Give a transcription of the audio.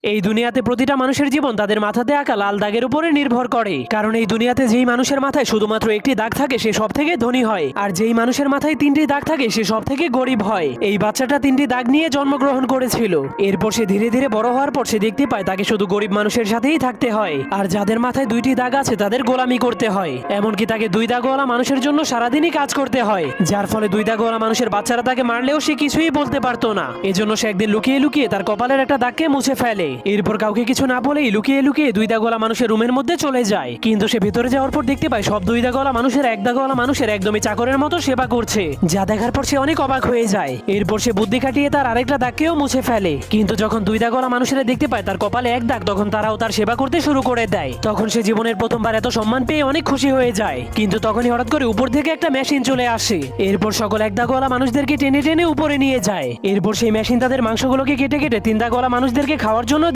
এই দুনিয়াতে প্রতিটা মানুষের জীবন তাদের মাথাতে আঁকা লাল দাগের উপরে নির্ভর করে। কারণ এই দুনিয়াতে যেই মানুষের মাথায় শুধুমাত্র একটি দাগ থাকে সে সব থেকে ধনী হয়, আর যেই মানুষের মাথায় তিনটি দাগ থাকে সে সব থেকে গরিব হয়। এই বাচ্চাটা তিনটি দাগ নিয়ে জন্মগ্রহণ করেছিল। এরপর সে ধীরে ধীরে বড় হওয়ার পর সে দেখতে পায় তাকে শুধু গরিব মানুষের সাথেই থাকতে হয়, আর যাদের মাথায় দুইটি দাগ আছে তাদের গোলামি করতে হয়। এমনকি তাকে দুই দাগওয়ালা মানুষের জন্য সারাদিনই কাজ করতে হয়, যার ফলে দুই দাগওয়ালা মানুষের বাচ্চারা তাকে মারলেও সে কিছুই বলতে পারতো না। এজন্য সে একদিন লুকিয়ে লুকিয়ে তার কপালের একটা দাগকে মুছে ফেলে। এরপর কাউকে কিছু না বলেই লুকিয়ে লুকিয়ে দুই দাগওয়ালা মানুষের রুমের মধ্যে চলে যায়। কিন্তু সে ভিতরে যাওয়ার পর দেখতে পায় সব দুই দাগওয়ালা মানুষের এক দাগওয়ালা মানুষের একদমই চাকরের মতো সেবা করছে, যা দেখার পর সে অনেক অবাক হয়ে যায়। এরপর সে বুদ্ধি খাটিয়ে তার আরেকটা দাগকেও মুছে ফেলে। কিন্তু যখন দুই দাগওয়ালা মানুষেরা দেখতে পায় তার কপালে এক দাগ, তখন তারাও তার সেবা করতে শুরু করে দেয়। তখন সে জীবনের প্রথমবার এত সম্মান পেয়ে অনেক খুশি হয়ে যায়। কিন্তু তখনই হঠাৎ করে উপর থেকে একটা মেশিন চলে আসে। এরপর সকল এক দাগওয়ালা মানুষদেরকে টেনে টেনে উপরে নিয়ে যায়। এরপর সেই মেশিন তাদের মাংসগুলোকে কেটে কেটে তিন দাগওয়ালা মানুষদেরকে খাওয়ার জন্য